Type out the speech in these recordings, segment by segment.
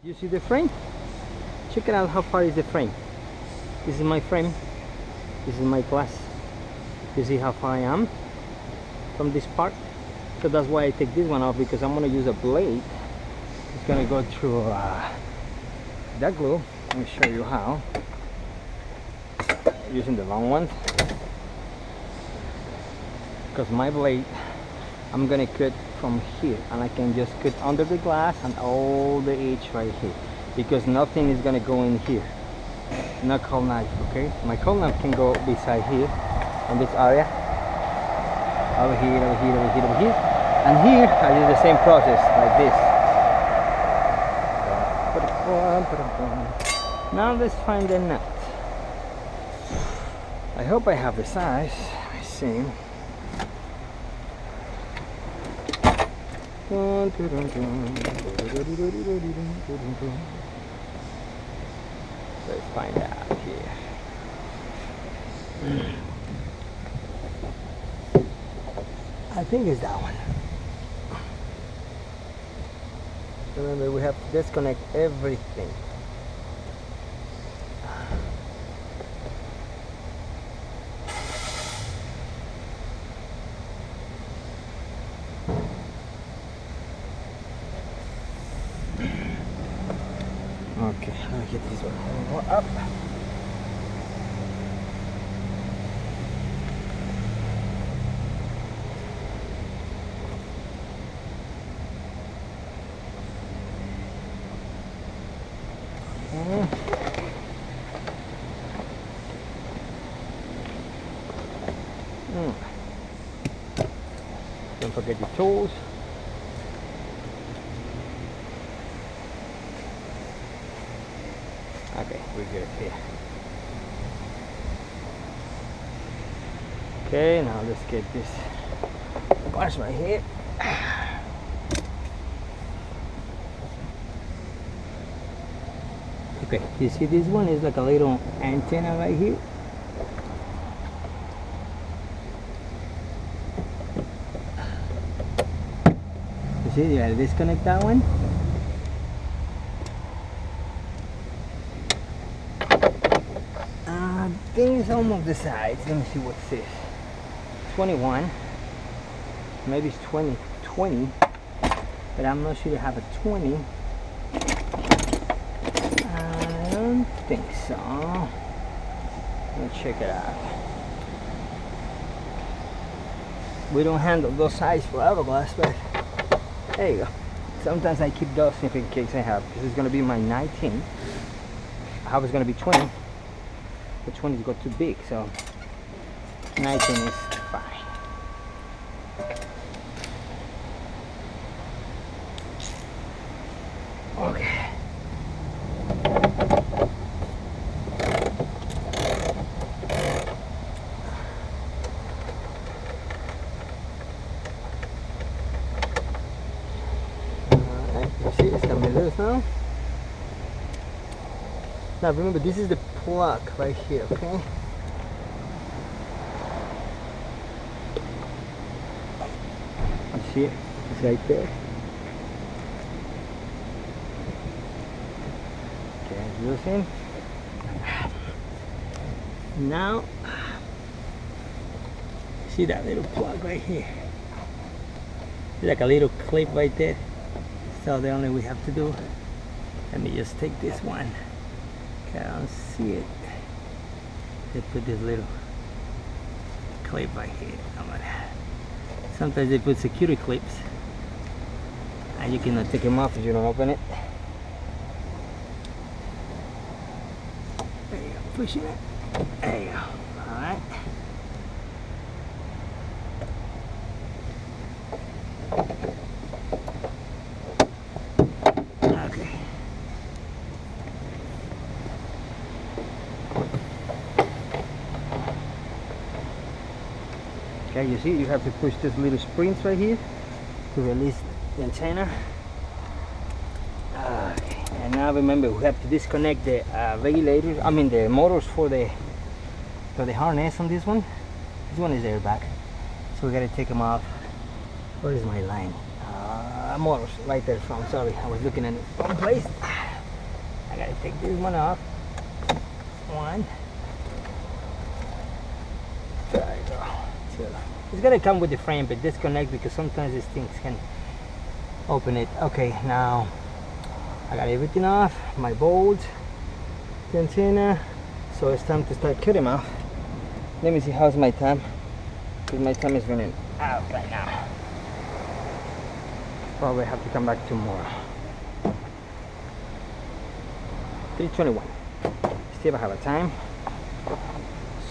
You see the frame? Check it out, how far is the frame. This is my frame. This is my glass. You see how far I am from this part? So that's why I take this one off, because I'm going to use a blade. It's going to go through that glue. Let me show you how. Using the long one. Because my blade, I'm going to cut from here, and I can just cut under the glass and all the edge right here, because nothing is going to go in here. Not cold knife, okay? My cold knife can go beside here on this area, over here, over here, over here, over here, and here I do the same process like this. Now let's find the nut. I hope I have the size. Let me see. Let's find out here. I think it's that one. Remember, we have to disconnect everything. Okay, let me get this one more up. Don't forget your tools. Okay, we're good here. Okay, now let's get this bars right here. Okay, you see this one is like a little antenna right here. You see, you gotta disconnect that one. I think it's almost the size. Let me see what it says. 21. Maybe it's 20, but I'm not sure to have a 20. I don't think so. Let's check it out. We don't handle those size for hourglass, but there you go. Sometimes I keep those if in case I have. This is going to be my 19. I was going to be 20. The 20s got too big, so 19 is fine. Okay. You see, it's coming loose now. Now remember, this is the plug right here, okay? You see it? It's right there. Okay, it's loosened. Now, see that little plug right here? It's like a little clip right there. So the only we have to do, let me just take this one. Okay, I don't see it. They put this little clip right here. Sometimes they put security clips, and you cannot take them off if you don't open it. There you go, pushing it. There you go. All right. Okay, you see, you have to push this little springs right here to release the antenna. Okay, and now remember, we have to disconnect the regulators, the motors for the harness on this one. This one is airbag, so we gotta take them off. Where is my line? Motors right there from, sorry, I was looking at it wrong place. gotta take this one off. One. There you go. Two. It's gonna come with the frame, but disconnect because sometimes these things can open it. Okay, now I got everything off, my bolts, the antenna, so it's time to start cutting off. Let me see how's my time, because my time is running out right now. Probably have to come back tomorrow. 3:21. Still have a time.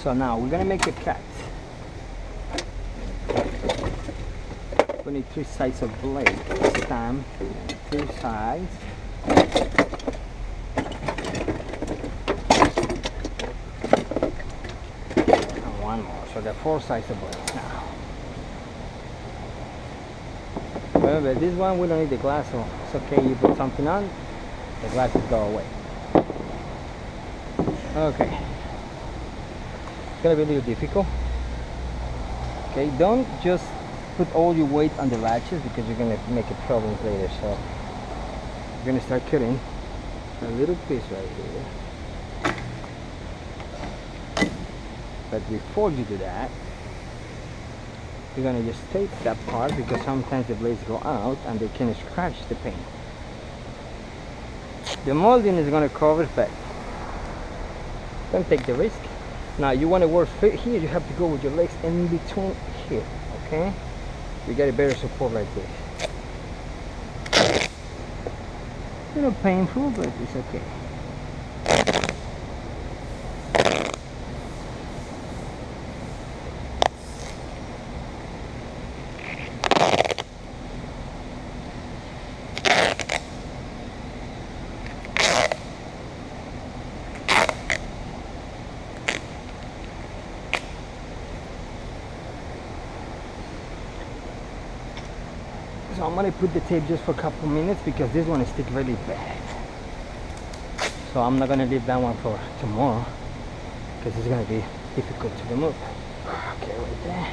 So now we're gonna make a cut. We need 3 sides of blade this time. 3 sides. And one more. So there are 4 sides of blades now. Remember, this one we don't need the glass, so it's okay. You put something on, the glasses go away. Okay. It's gonna be a little difficult. Okay, don't just put all your weight on the latches because you're gonna make a problem later. So you're gonna start cutting a little piece right here. But before you do that, you're gonna just tape that part because sometimes the blades go out and they can scratch the paint. The molding is gonna cover, but don't take the risk. Now you want to work fit here, you have to go with your legs in between here, okay? You get a better support like this. A little painful, but it's okay. So I'm gonna put the tape just for a couple minutes because this one is stick really bad. So I'm not gonna leave that one for tomorrow because it's gonna be difficult to remove. Okay, right there.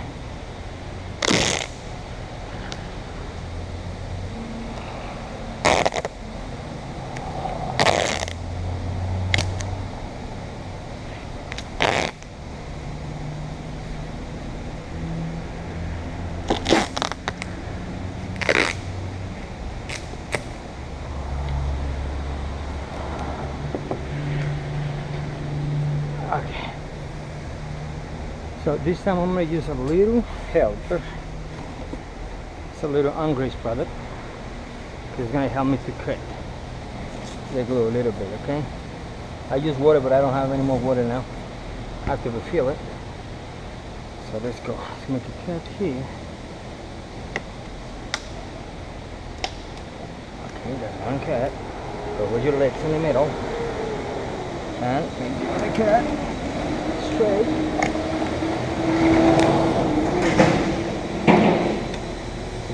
Okay, so this time I'm going to use a little helper. It's a little ungreased product. It's going to help me to cut the glue a little bit, okay? I use water, but I don't have any more water now. I have to refill it. So let's go. Let's make a cut here. Okay, that's one cut. Go with your legs in the middle. And make the other cut straight.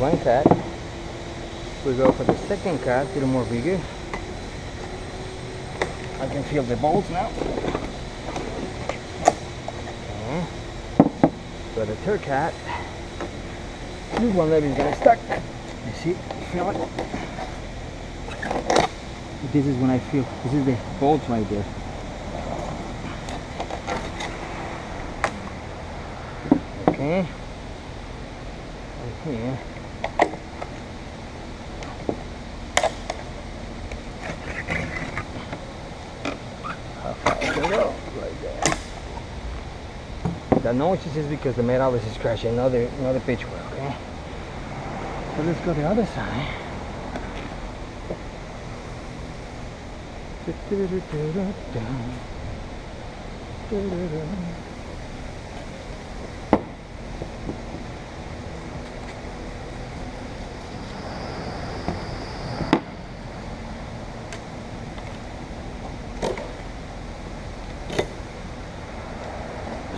One cut. We go for the second cut, a little more bigger. I can feel the bolts now. Okay. For the third cut, this one leg is gonna stuck. You see? Feel it? This is when I feel. This is the bolts right there. Okay, and here, how far I can go, right there. The noises is because the metal is scratching another pitch wheel, okay? So let's go to the other side.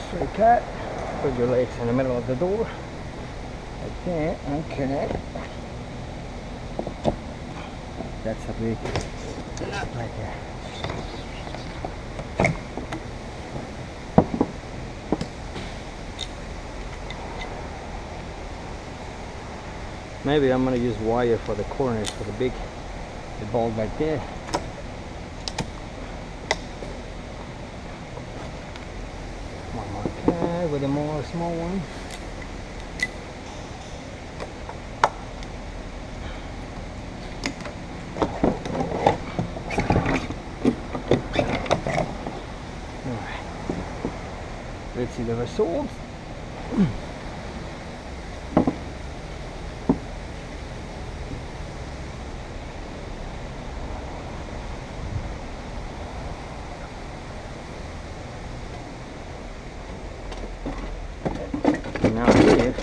Straight cut. Put your legs in the middle of the door. Like that. Okay. That's a big nut right there. Maybe I'm gonna use wire for the corners for the bolt right there. side with a more small one. Alright. Let's see the results. Now here,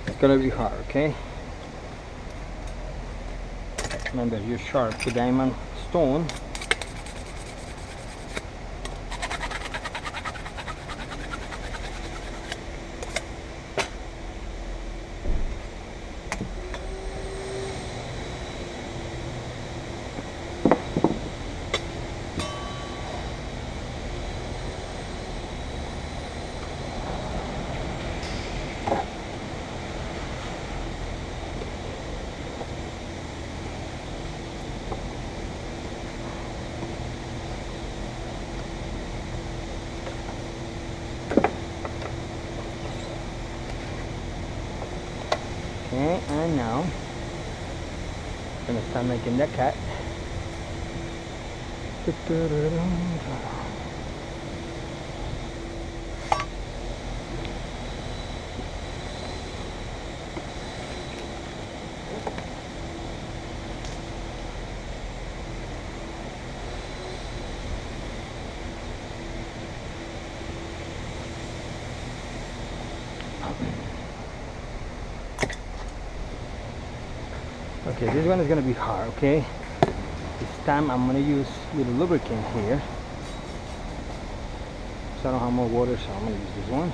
it's gonna be hard, okay? Remember, use sharp the diamond stone. Okay, and now I'm gonna start making the cut. Okay, this one is gonna be hard, okay? This time I'm gonna use a little lubricant here. So I don't have more water, so I'm gonna use this one.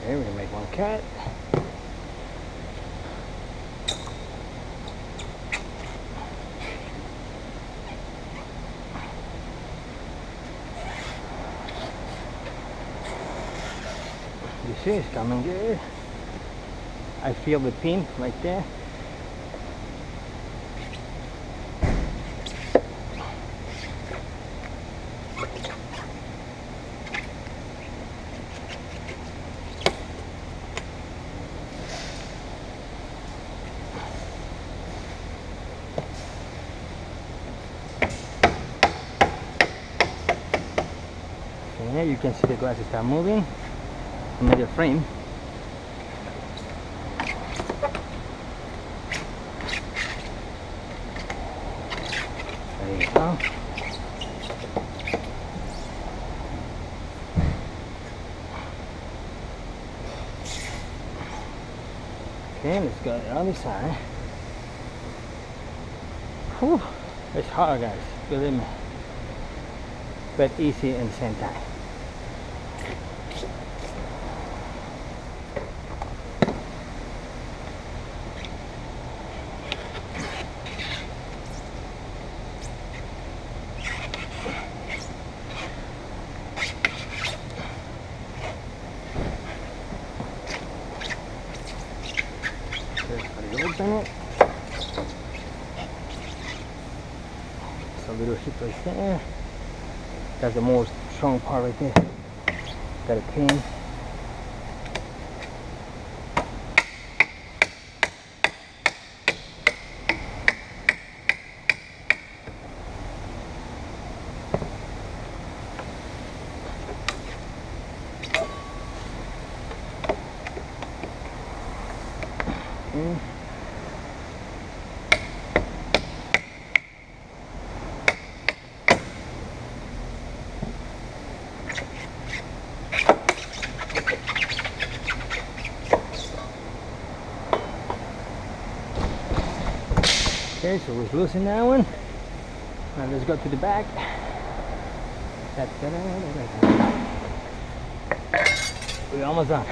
Okay, we're gonna make one cut. You see, it's coming good. I feel the pin right there. Okay, you can see the glasses start moving. I made a frame. There you go. Okay, let's go to the other side. Whew, it's hard, guys, believe me, but easy at the same time. Open it. So a little hip right there. That's the most strong part right there. Got a pin. Okay. Okay, so we're loosening that one. Now let's go to the back. We're almost done.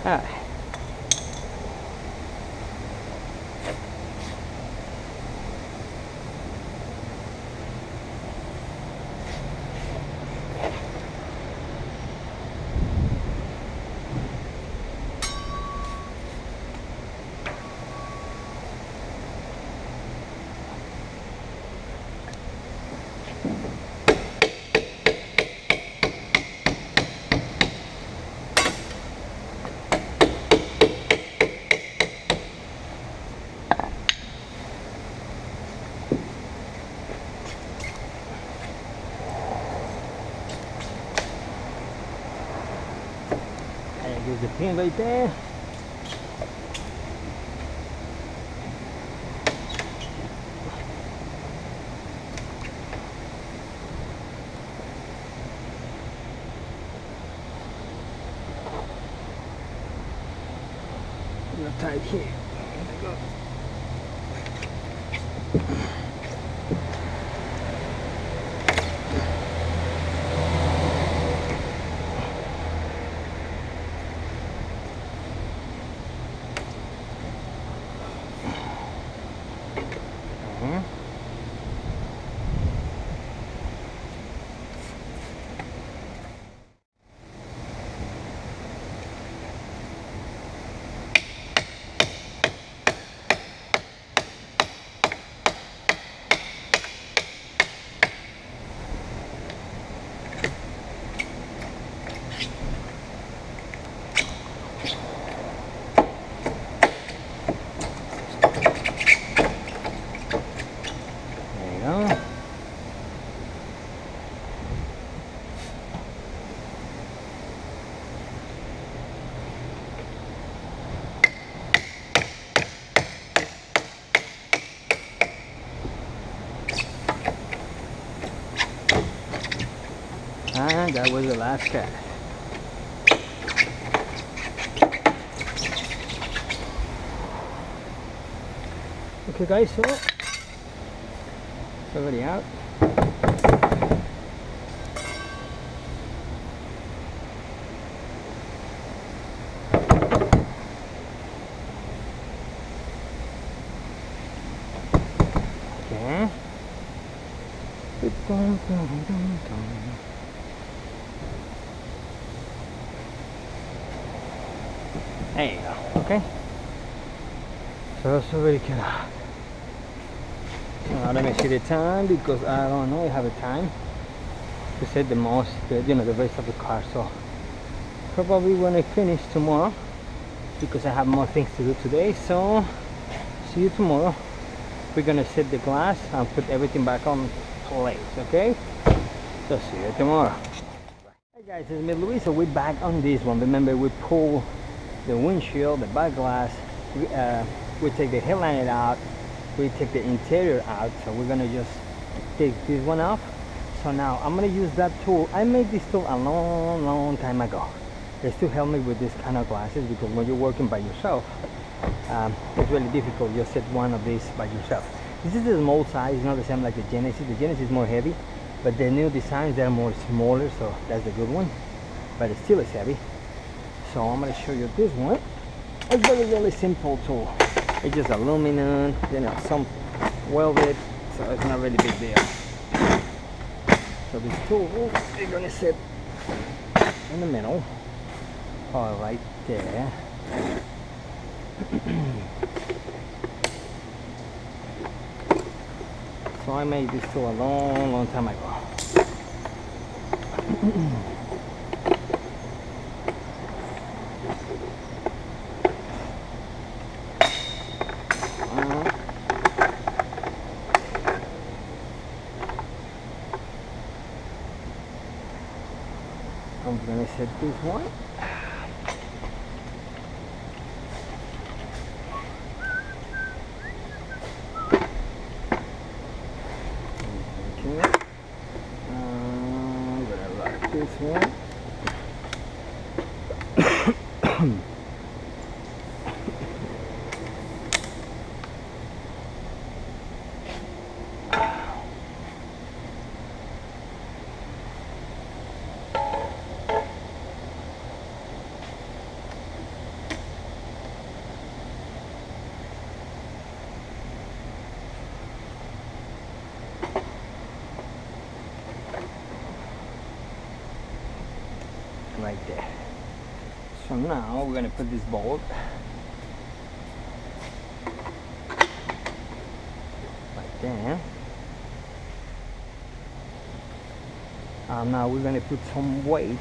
Alright. There's the pin right there. Real tight here. There we go. And that was the last cat. Okay guys, so it's already out. Okay. There you go, okay? So that's already came out. So now let me see the time because I don't know, I have a time to set the most, the rest of the car. So probably when I finish tomorrow because I have more things to do today. So see you tomorrow. We're gonna set the glass and put everything back on place, okay? So see you tomorrow. Hey guys, it's me Luis, so we're back on this one. Remember, we pull the windshield, the back glass, we take the headliner out, we take the interior out, so we're gonna just take this one off. So now I'm gonna use that tool. I made this tool a long time ago. It's to help me with this kind of glasses because when you're working by yourself, it's really difficult just set one of these by yourself. This is the small size, it's not the same like the Genesis. The Genesis is more heavy, but the new designs they're more smaller, so that's the good one. But it still is heavy. So I'm going to show you this one. It's really simple tool. It's just aluminum, some welded, so it's not really big deal. So this tool is going to set in the middle, or right there. So I made this tool a long time ago. I'm gonna set this one. Okay. I'm gonna lock this one. Right there. So now we're gonna put this bolt right there. Now we're gonna put some weight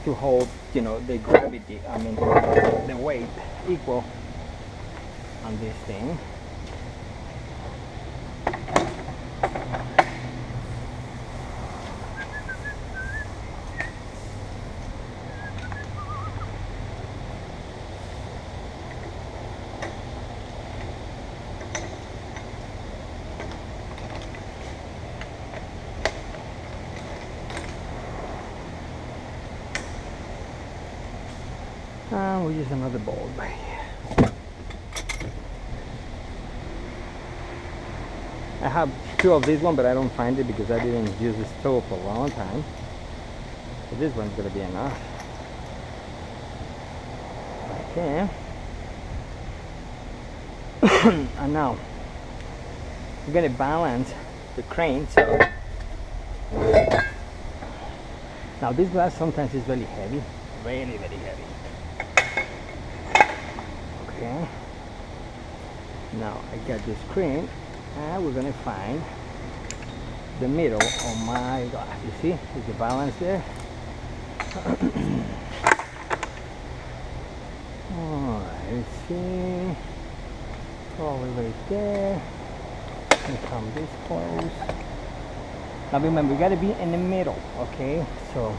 to hold, you know, the gravity, I mean the weight equal on this thing. We'll use another bolt right here. I have two of this one, but I don't find it because I didn't use this tool for a long time. So this one's gonna be enough. Okay. And now we're gonna balance the crane. So now this glass sometimes is really heavy, really very heavy. Okay. Now I got this crane, and we're gonna find the middle of my glass. You see, there's the balance there. Alright, let's see. Probably right there. And come this close. Now remember, we gotta be in the middle, okay? So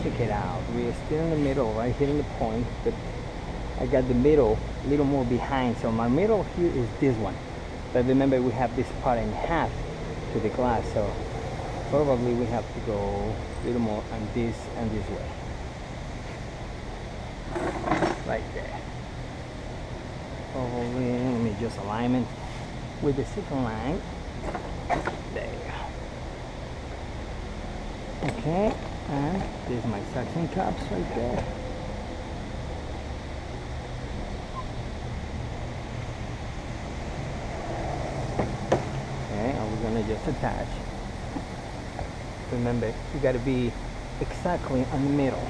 check it out. We're still in the middle, right here in the point, but I got the middle a little more behind. So my middle here is this one. But remember, we have this part in half to the glass, so probably we have to go a little more on this and this way. Right there. Probably, let me just alignment with the second line. There. Okay, and there's my suction cups right there. Okay, and we're gonna just attach. Remember, you gotta be exactly on the middle.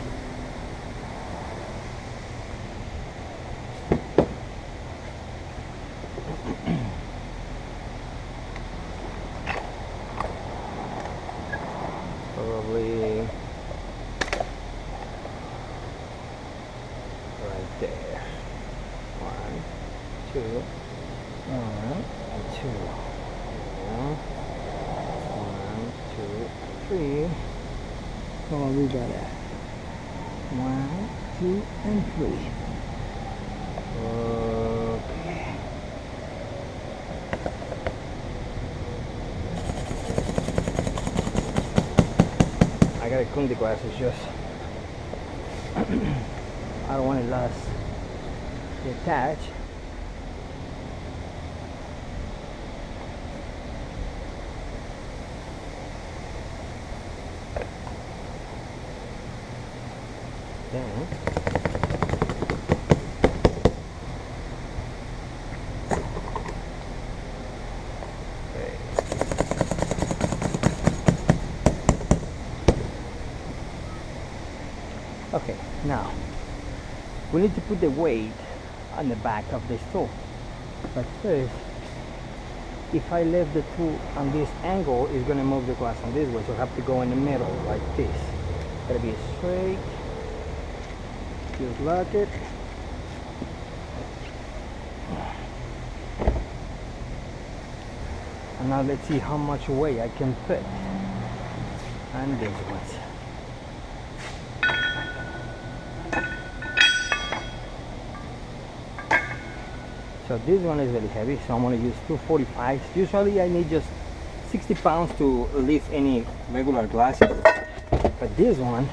Probably right there. 1, 2, 1, 2. 1, 2, 3. Oh, we got it. 1, 2, and 3. Okay. I gotta clean the glass. It's just I don't want it lost to attach. Then Now we need to put the weight on the back of the tool, but first, if I left the tool on this angle, it's going to move the glass on this way, so I have to go in the middle like this. Gotta be straight. Just lock it. And now let's see how much weight I can put on these ones. So this one is very heavy, so I'm going to use 245s. Usually I need just 60 pounds to lift any regular glasses, but this one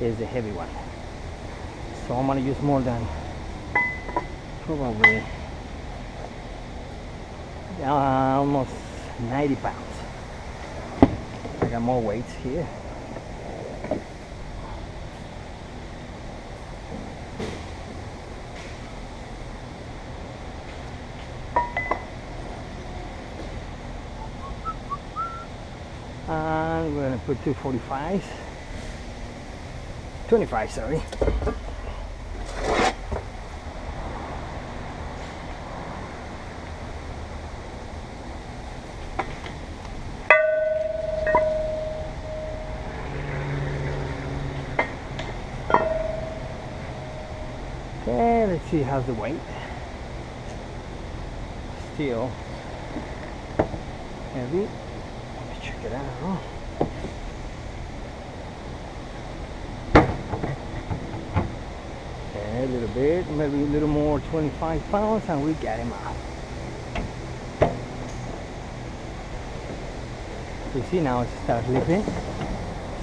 is the heavy one. So I'm going to use more than probably almost 90 pounds. I got more weights here. And we're going to put 245s. 25, sorry. Okay, let's see how's the weight. Still heavy. Let's check it out. Okay, a little bit, maybe a little more, 25 pounds, and we got him out. You see now it starts lifting.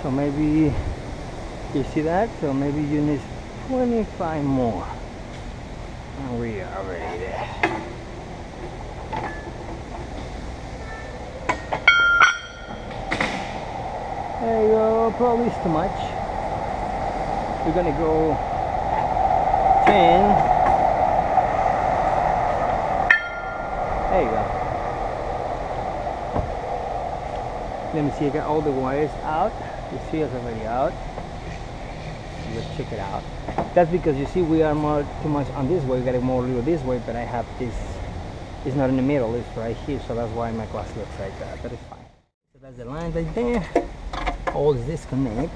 So maybe you see that? So maybe you need 25 more. And we are already there. There you go, probably it's too much. We're gonna go 10. There you go. Let me see, I got all the wires out. You see it's already out. Let's check it out. That's because you see we are more too much on this way. We got it more a little this way, but I have this. It's not in the middle. It's right here, so that's why my glass looks like that. But it's fine. So that's the line right there. All is disconnect.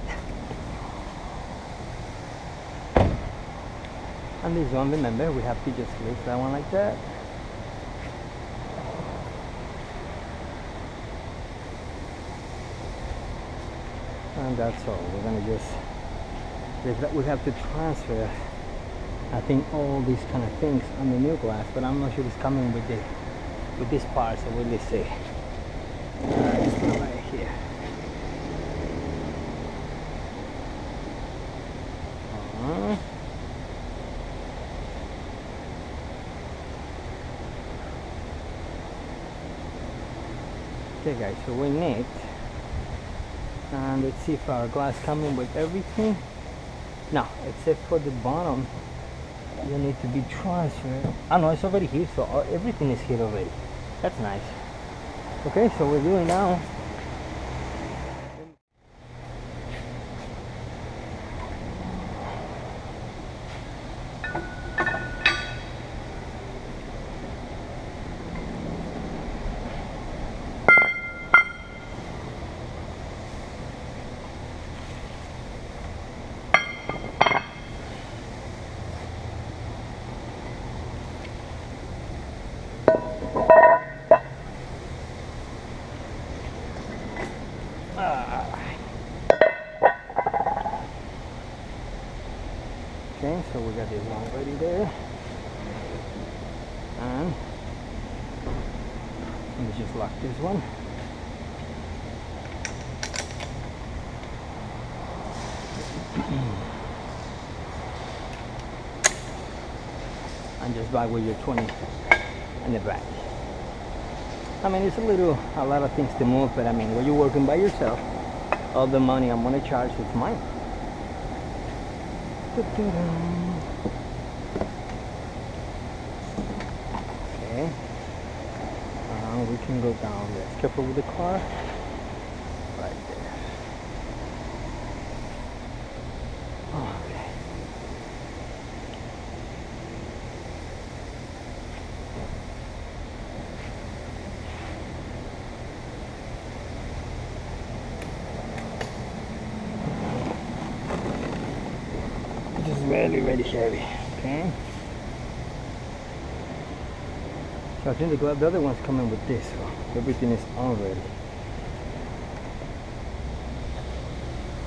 And this one, remember, we have to just lift that one like that. And that's all. We're gonna just. We have to transfer, I think, all these kind of things on the new glass, but I'm not sure it's coming with this part, so we'll see. It's right here. Okay guys, so we need, and let's see if our glass coming with everything. No, except for the bottom, you need to be transferred. Oh no, it's already here, so everything is here already. That's nice. Okay, so we're doing now. Okay, so we got this one ready there, and let me just lock this one. And just back with your 20 in the back. I mean, it's a lot of things to move, but I mean, when you're working by yourself, all the money I'm gonna charge is mine. Okay. We can go down there. Careful with the car. Right there. Okay. really heavy. Okay. So I think the other one's coming with this, so everything is on ready.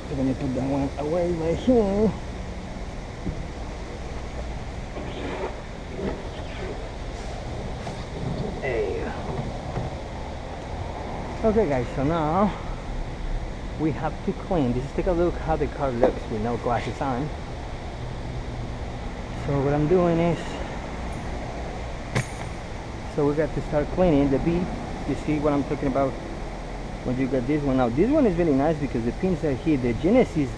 So let me put that one away right here. There you go. Okay guys, so now we have to clean. Just take a look how the car looks with no glasses on. So what I'm doing is, so we got to start cleaning the bead. You see what I'm talking about when you got this one. Now this one is really nice because the pins are here. The Genesis,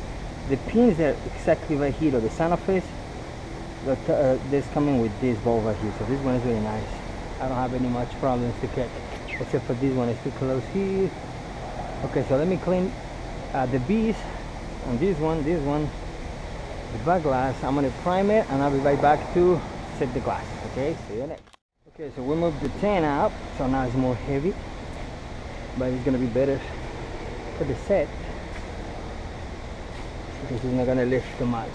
the pins are exactly right here. Or the Santa Fe, this coming with this bulb right here. So this one is really nice. I don't have any much problems to get, except for this one is too close here. Okay, so let me clean the beads on this one, the back glass. I'm gonna prime it and I'll be right back to set the glass. Okay, see you next. Okay, so we moved the 10 up, so now it's more heavy, but it's gonna be better for the set because it's not gonna lift too much.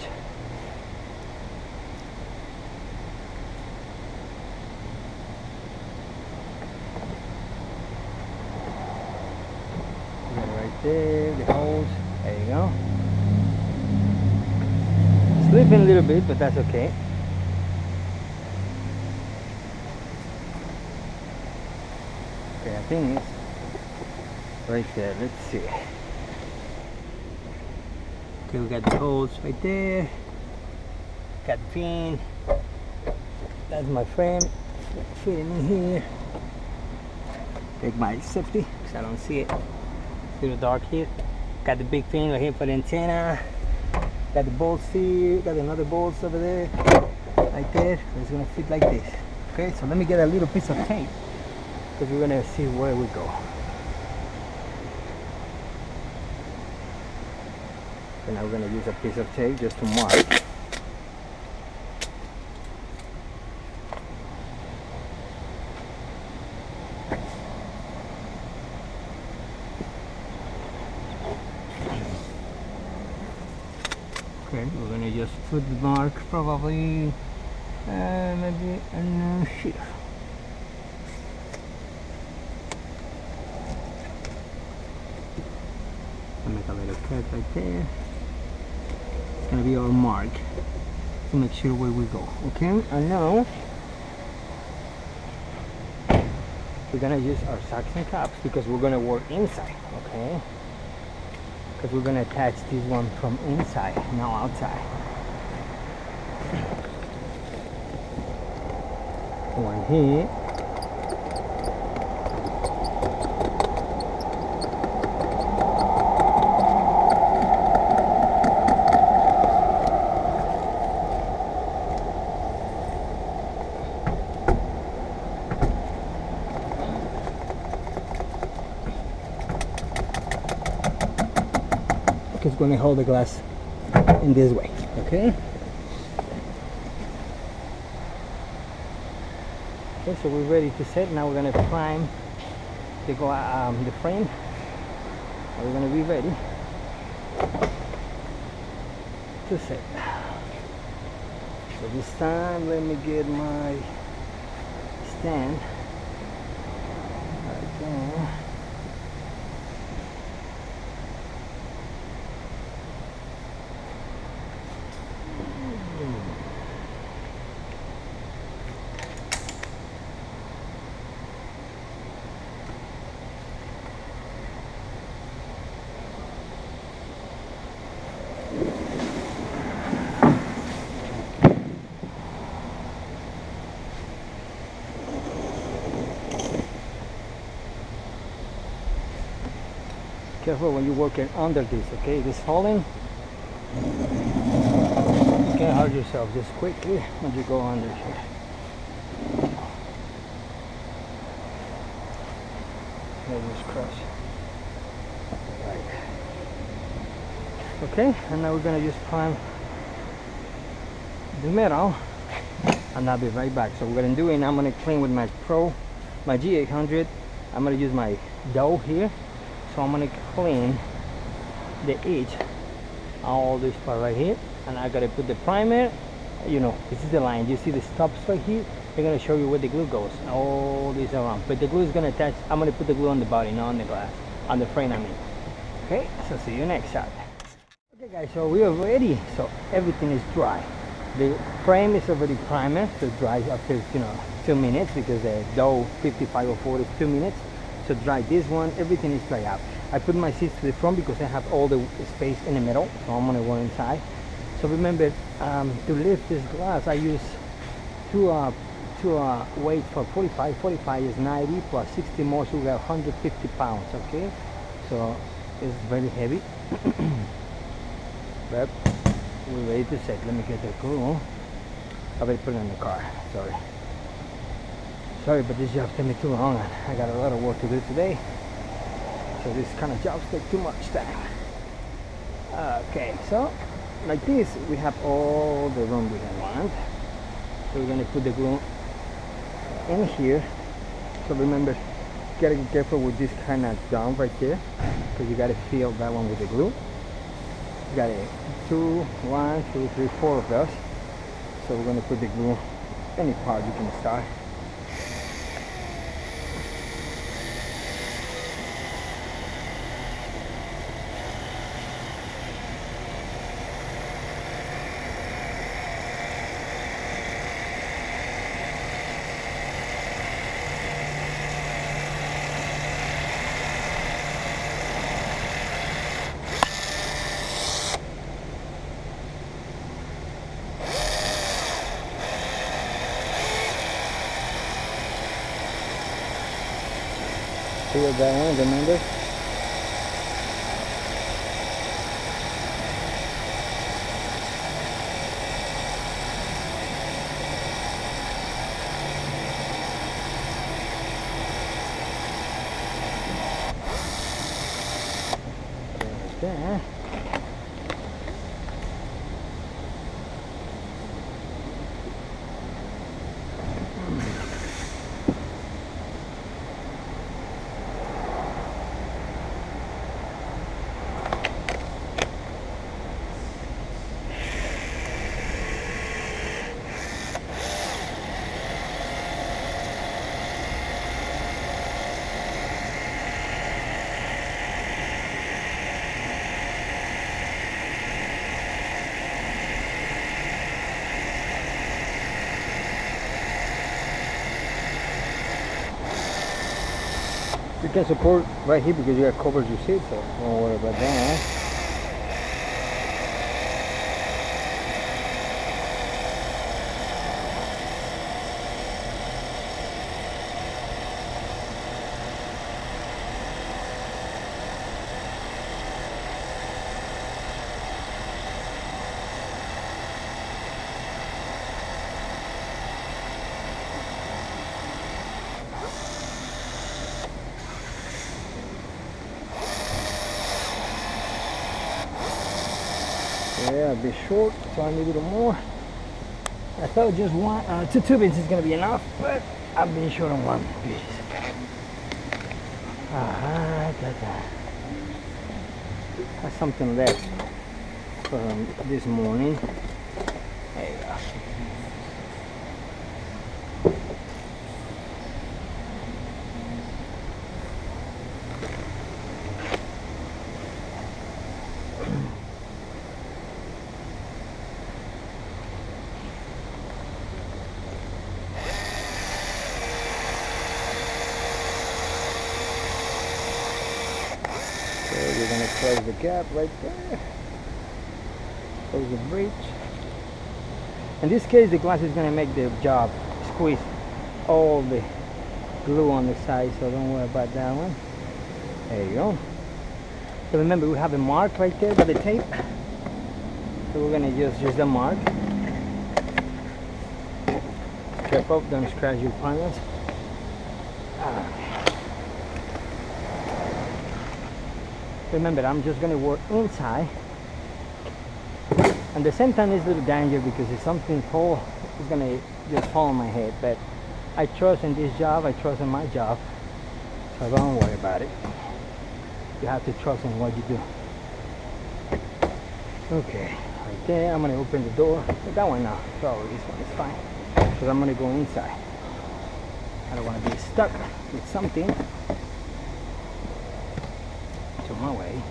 Right there, the holes, there you go. Slipping a little bit, but that's okay. Okay, I think it's right there. Let's see. Okay, we got the holes right there. Got the pin. That's my frame fitting in here. Take my safety because I don't see it. It's a little dark here. Got the big pin right here for the antenna. Got the bolts here. Got another bolts over there. Right there. So it's gonna fit like this. Okay, so let me get a little piece of tape, because we're gonna see where we go. So now we're gonna use a piece of tape just to mark. Okay, we're gonna just put the mark probably maybe here. Make a little cut right there. It's gonna be our mark to make sure where we go. Okay, and now we're gonna use our suction cups because we're gonna work inside. Okay, because we're gonna attach this one from inside, now outside. One here. It's going to hold the glass in this way. Okay. Okay, so we're ready to set. Now we're going to prime the frame. We're going to be ready to set. So this time, let me get my stand right there. Careful when you're working under this, okay? This falling, you can't hurt yourself just quickly when you go under here. Just crush. Right. Okay, and now we're gonna just prime the metal, and I'll be right back. So we're gonna do it. I'm gonna clean with my my G800. I'm gonna use my dough here. So I'm gonna clean the edge, all this part right here, and I gotta put the primer. You know, this is the line. You see the stops right here? They're gonna show you where the glue goes all this around, but the glue is gonna attach. I'm gonna put the glue on the body, not on the glass, on the frame, I mean. Okay, so see you next shot. Okay guys, so we are ready. So everything is dry. The frame is already primed, so it dries after 2 minutes, because the dough 55 or 40 is 2 minutes. So dry this one, everything is dry out. I put my seats to the front because I have all the space in the middle, so I'm gonna go inside. So remember, to lift this glass, I use two weights for 45. 45 is 90 plus 60 more, so we got 150 pounds. Okay, so it's very heavy. But we're ready to set. Let me get the glue. I better put it in the car. Sorry, but this job took me too long. I got a lot of work to do today, so this kind of jobs take too much time. Okay, so like this, we have all the room we want. So we're gonna put the glue in here. So remember, you gotta be careful with this kind of down right there, because you gotta fill that one with the glue. You got it. 1, 2, 3, 4 of those. So we're gonna put the glue any part you can start. Feel that one, remember? There. You can support right here because you got covered your seat, so don't worry about that. Yeah, a bit short, so I need a little more. I thought just one, 2 tubings is gonna be enough, but I've been short on one piece. That's something left from this morning. There you go. We're going to close the gap right there. Close the breach. In this case, the glass is going to make the job squeeze all the glue on the side, so don't worry about that one. There you go. So remember, we have a mark right there by the tape. So we're going to just use the mark. Careful, don't scratch your panels. Remember, I'm just going to work inside. And the same time is a little danger because if something fall, it's going to just fall on my head. But I trust in this job, I trust in my job. So don't worry about it. You have to trust in what you do. Okay, right there. I'm gonna open the door. But that one now, probably this one is fine. Because I'm gonna go inside. I don't want to be stuck with something. To my way.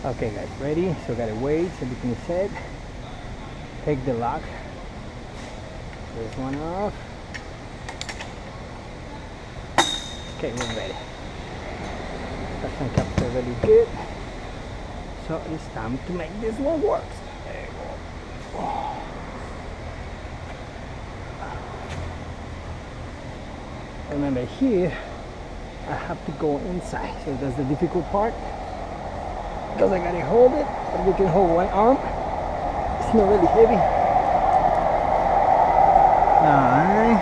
Okay guys, ready? So gotta wait, everything is set. Take the lock. This one off. Okay, we're ready. Suction caps are really good. So it's time to make this one work. There you go. Oh. Remember here, I have to go inside. So that's the difficult part. Because I gotta hold it, but you can hold one arm. It's not really heavy. Alright.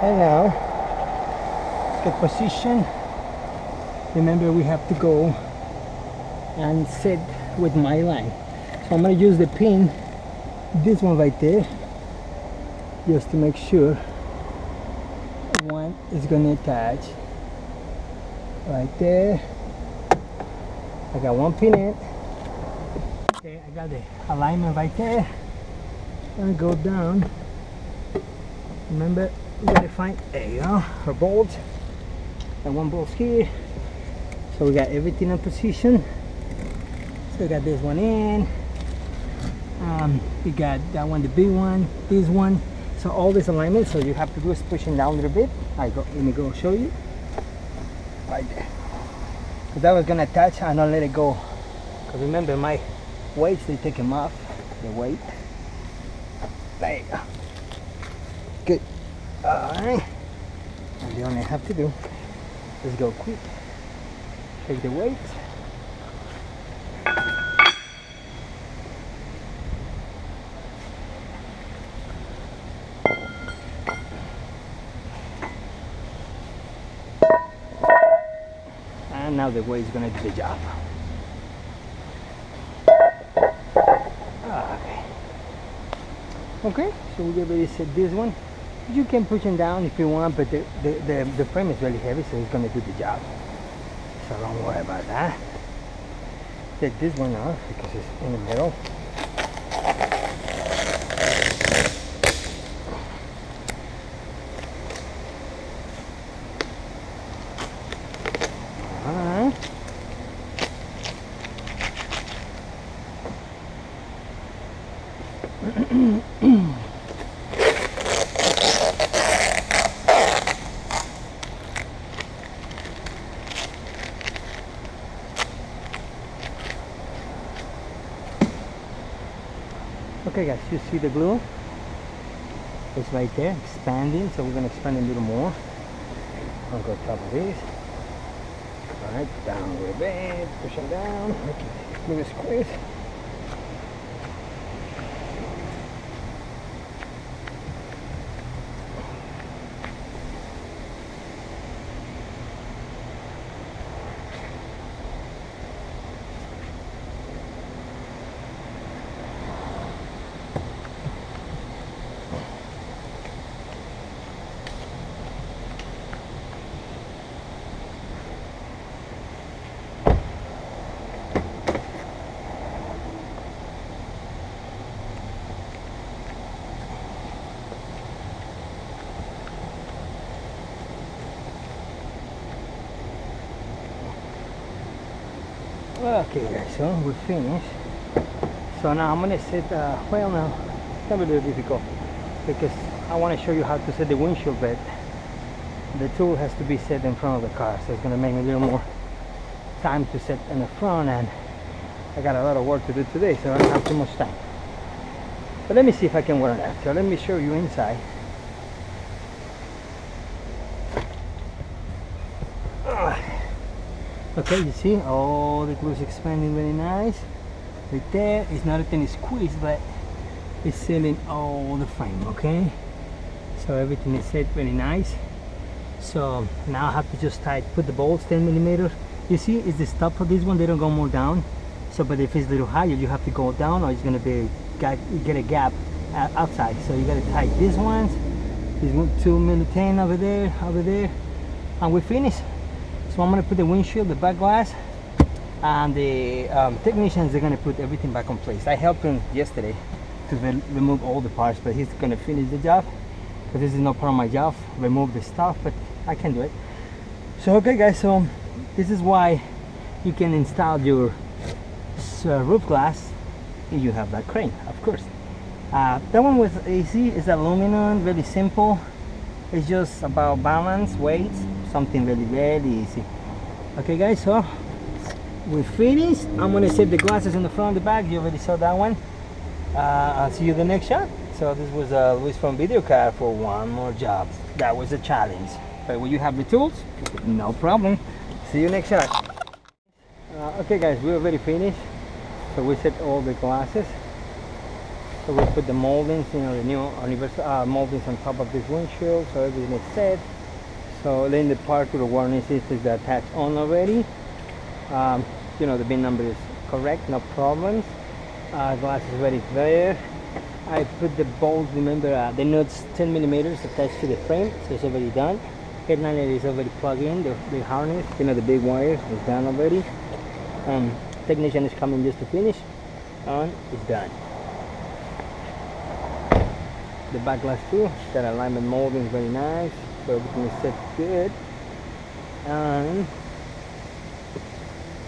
And now, get position. Remember we have to go and set with my line. So I'm gonna use the pin, this one right there, just to make sure one is gonna attach right there. I got one pin in. Okay, I got the alignment right there. And go down. Remember, we gotta find, there you go, our bolts. And one bolt here. So we got everything in position. So we got this one in. We got that one, the big one, this one. So all this alignment, so you have to do is pushing down a little bit. Let me go show you. Right there. Because that was gonna attach and I'll let it go. Because remember my weights, they take them off, the weight. There you go. Good. Alright. And the only I have to do is go quick. Take the weight. And now the weight is gonna do the job. Okay, so we already set this one. You can push it down if you want, but the frame is really heavy, so it's gonna do the job. So don't worry about that. Take this one off because it's in the middle. Alright. Okay guys, you see the glue? It's right there, expanding, so we're going to expand a little more. I'll go top of this. Alright, down a little bit, push it down, make it a little squeeze. Okay guys, so we're finished. So now I'm going to set, well now, it's going to be a little difficult because I want to show you how to set the windshield, but the tool has to be set in front of the car, so it's going to make me a little more time to set in the front, and I got a lot of work to do today, so I don't have too much time. But let me see if I can work that. So let me show you inside. Okay, you see all the glue is expanding very nice. Right there, it's not a thin squeeze, but it's sealing all the frame. Okay, so everything is set very nice. So now I have to just put the bolts 10 millimeters. You see, it's the stop for this one, they don't go more down. So, but if it's a little higher, you have to go down, or it's gonna be get a gap outside. So you gotta tighten these ones. This one 2mm over there, and we're finished. So I'm gonna put the windshield, the back glass, and the technicians are going to put everything back on place. I helped him yesterday to remove all the parts, but he's going to finish the job because this is not part of my job, remove the stuff, but I can do it. So okay guys, so this is why you can install your roof glass if you have that crane, of course. That one was easy. It's aluminum, very simple. It's just about balance, weight, something really, very easy. Okay guys, so we're finished. I'm gonna save the glasses in the front and the back. You already saw that one. I'll see you the next shot. So this was Luis from Video Car for one more job. That was a challenge. But will you have the tools? No problem. See you next shot. Okay guys, we're already finished. So we set all the glasses. So we put the moldings, you know, the new universal moldings on top of this windshield, so everything is set. So then the part with the warning system is attached on already. You know, the VIN number is correct, no problems. Glass is ready there. I put the bolts, remember the nuts 10 millimeters attached to the frame, so it's already done. Headliner is already plugged in, the harness, you know, the big wire is done already. Technician is coming just to finish, and it's done. The back glass too, got alignment molding, very nice, so everything is set good, and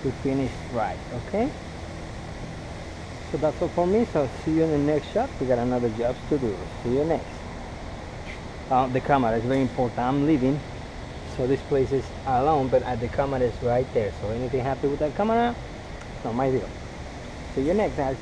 we finished right. Okay, so that's all for me. So see you in the next shot. We got another job to do. See you next. The camera is very important. I'm leaving, so this place is alone, but the camera is right there, so anything happy with that camera, it's not my deal. See you next guys.